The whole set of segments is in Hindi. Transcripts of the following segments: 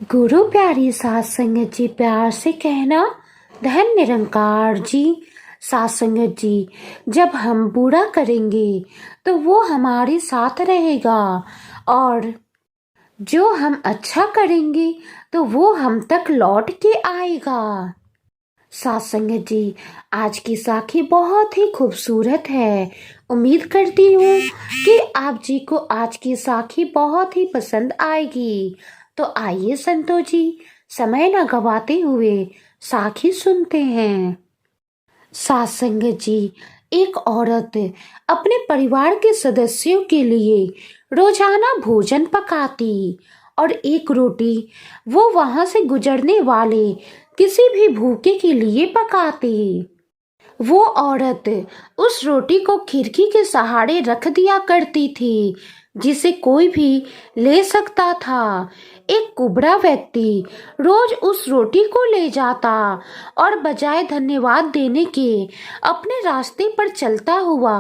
गुरु प्यारी सात संगत जी, प्यार से कहना धन निरंकार जी। सात संगत जी, जब हम बुरा करेंगे तो वो हमारे साथ रहेगा, और जो हम अच्छा करेंगे तो वो हम तक लौट के आएगा। सात संगत जी, आज की साखी बहुत ही खूबसूरत है। उम्मीद करती हूँ कि आप जी को आज की साखी बहुत ही पसंद आएगी। तो आइए संतो जी, समय न गवाते हुए साखी सुनते हैं। सात संगत जी, एक औरत अपने परिवार के सदस्यों के लिए रोजाना भोजन पकाती और एक रोटी वो वहां से गुजरने वाले किसी भी भूखे के लिए पकाती। वो औरत उस रोटी को खिड़की के सहारे रख दिया करती थी, जिसे कोई भी ले सकता था। एक कुबड़ा व्यक्ति रोज उस रोटी को ले जाता और बजाय धन्यवाद देने के अपने रास्ते पर चलता हुआ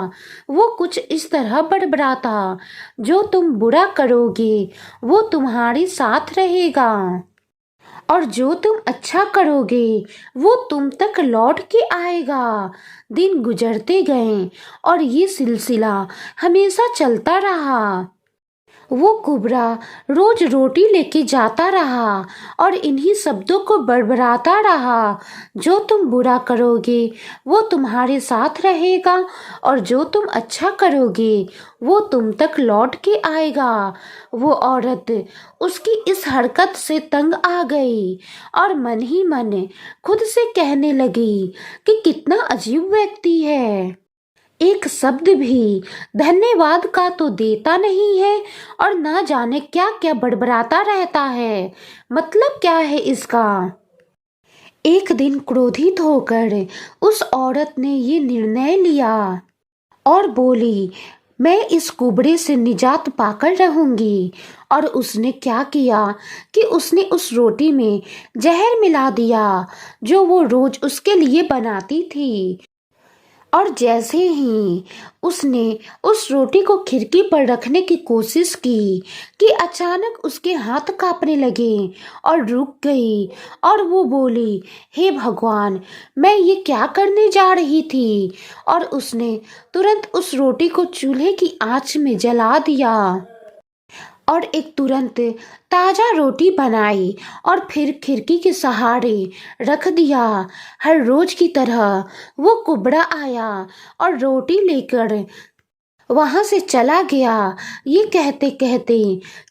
वो कुछ इस तरह बड़बड़ाता, जो तुम बुरा करोगे वो तुम्हारे साथ रहेगा, और जो तुम अच्छा करोगे वो तुम तक लौट के आएगा। दिन गुजरते गए और ये सिलसिला हमेशा चलता रहा। वो कुबरा रोज रोटी लेके जाता रहा और इन्हीं शब्दों को बड़बड़ाता रहा, जो तुम बुरा करोगे वो तुम्हारे साथ रहेगा, और जो तुम अच्छा करोगे वो तुम तक लौट के आएगा। वो औरत उसकी इस हरकत से तंग आ गई और मन ही मन खुद से कहने लगी कि कितना अजीब व्यक्ति है, एक शब्द भी धन्यवाद का तो देता नहीं है और ना जाने क्या क्या बड़बड़ाता रहता है। मतलब क्या है इसका। एक दिन क्रोधित होकर उस औरत ने ये निर्णय लिया और बोली, मैं इस कुबड़े से निजात पाकर रहूंगी। और उसने क्या किया कि उसने उस रोटी में जहर मिला दिया, जो वो रोज उसके लिए बनाती थी। और जैसे ही उसने उस रोटी को खिड़की पर रखने की कोशिश की कि अचानक उसके हाथ कांपने लगे और रुक गई, और वो बोली, हे भगवान, मैं ये क्या करने जा रही थी। और उसने तुरंत उस रोटी को चूल्हे की आंच में जला दिया और एक तुरंत ताजा रोटी बनाई और फिर खिड़की के सहारे रख दिया। हर रोज की तरह वो कुबड़ा आया और रोटी लेकर वहां से चला गया, ये कहते कहते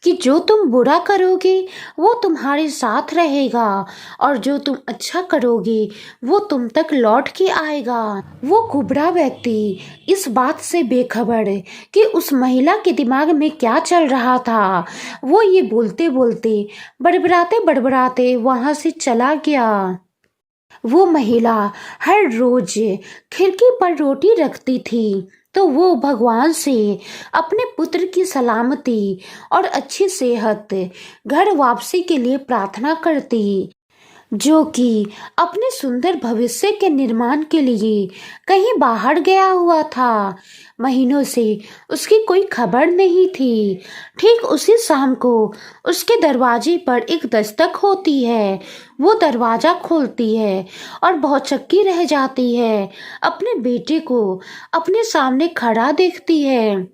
कि जो तुम बुरा करोगे वो तुम्हारे साथ रहेगा, और जो तुम अच्छा करोगे वो तुम तक लौट के आएगा। वो कुबड़ा व्यक्ति इस बात से बेखबर कि उस महिला के दिमाग में क्या चल रहा था, वो ये बोलते बोलते बड़बड़ाते बड़बड़ाते वहां से चला गया। वो महिला हर रोज खिड़की पर रोटी रखती थी, तो वो भगवान से अपने पुत्र की सलामती और अच्छी सेहत, घर वापसी के लिए प्रार्थना करती, जो कि अपने सुंदर भविष्य के निर्माण के लिए कहीं बाहर गया हुआ था। महीनों से उसकी कोई खबर नहीं थी। ठीक उसी शाम को उसके दरवाजे पर एक दस्तक होती है। वो दरवाजा खोलती है और भौचक्की रह जाती है। अपने बेटे को अपने सामने खड़ा देखती है।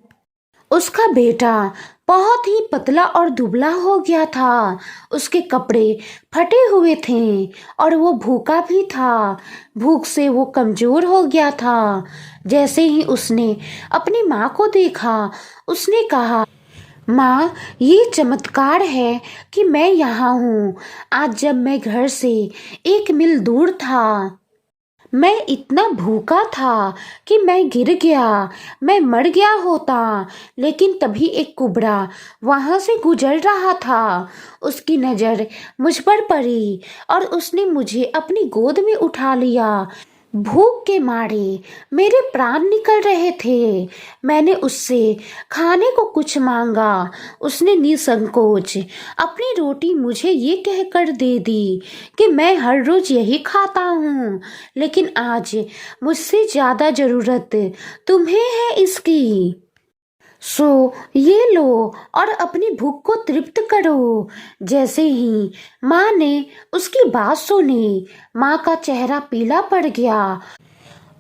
उसका बेटा बहुत ही पतला और दुबला हो गया था। उसके कपड़े फटे हुए थे और वो भूखा भी था। भूख से वो कमजोर हो गया था। जैसे ही उसने अपनी माँ को देखा, उसने कहा, माँ, ये चमत्कार है कि मैं यहाँ हूँ। आज जब मैं घर से 1 मील दूर था, मैं इतना भूखा था कि मैं गिर गया, मैं मर गया होता। लेकिन तभी एक कुबड़ा वहां से गुजर रहा था। उसकी नजर मुझ पर पड़ी और उसने मुझे अपनी गोद में उठा लिया। भूख के मारे मेरे प्राण निकल रहे थे। मैंने उससे खाने को कुछ मांगा। उसने निसंकोच अपनी रोटी मुझे ये कहकर दे दी कि मैं हर रोज यही खाता हूँ, लेकिन आज मुझसे ज्यादा जरूरत तुम्हें है इसकी। सो ये लो और अपनी भूख को तृप्त करो। जैसे ही माँ ने उसकी बात सुनी, माँ का चेहरा पीला पड़ गया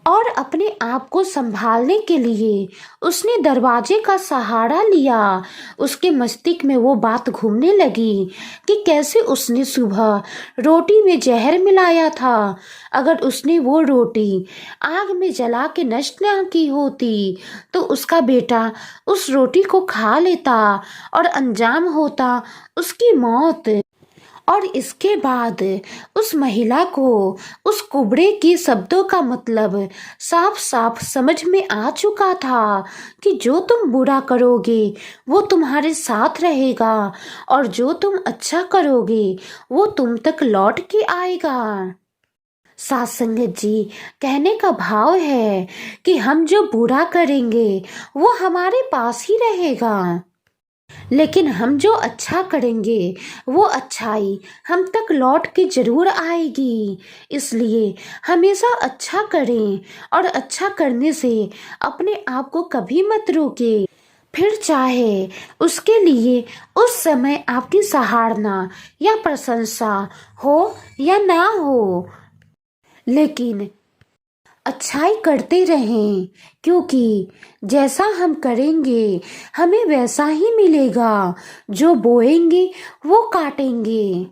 और अपने आप को संभालने के लिए उसने दरवाजे का सहारा लिया। उसके मस्तिष्क में वो बात घूमने लगी कि कैसे उसने सुबह रोटी में जहर मिलाया था। अगर उसने वो रोटी आग में जला के नष्ट ना की होती तो उसका बेटा उस रोटी को खा लेता और अंजाम होता उसकी मौत। और इसके बाद उस महिला को उस कुबड़े के शब्दों का मतलब साफ साफ समझ में आ चुका था कि जो तुम बुरा करोगे वो तुम्हारे साथ रहेगा और जो तुम अच्छा करोगे वो तुम तक लौट के आएगा। साथ संगत जी, कहने का भाव है कि हम जो बुरा करेंगे वो हमारे पास ही रहेगा, लेकिन हम जो अच्छा करेंगे वो अच्छाई हम तक लौट के जरूर आएगी। इसलिए हमेशा अच्छा करें और अच्छा करने से अपने आप को कभी मत रोके। फिर चाहे उसके लिए उस समय आपकी सराहना या प्रशंसा हो या ना हो, लेकिन अच्छाई करते रहें, क्योंकि जैसा हम करेंगे हमें वैसा ही मिलेगा। जो बोएंगे वो काटेंगे।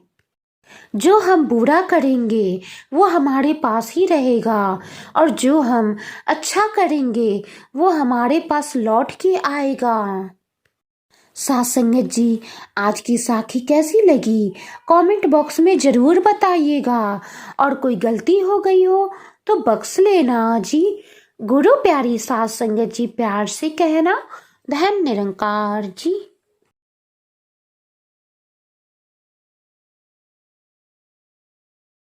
जो हम बुरा करेंगे वो हमारे पास ही रहेगा और जो हम अच्छा करेंगे वो हमारे पास लौट के आएगा। साथ संगत जी, आज की साखी कैसी लगी कमेंट बॉक्स में ज़रूर बताइएगा और कोई गलती हो गई हो तो बख्श लेना जी। गुरु प्यारी साथ संगत जी, प्यार से कहना। धन्य निरंकार जी।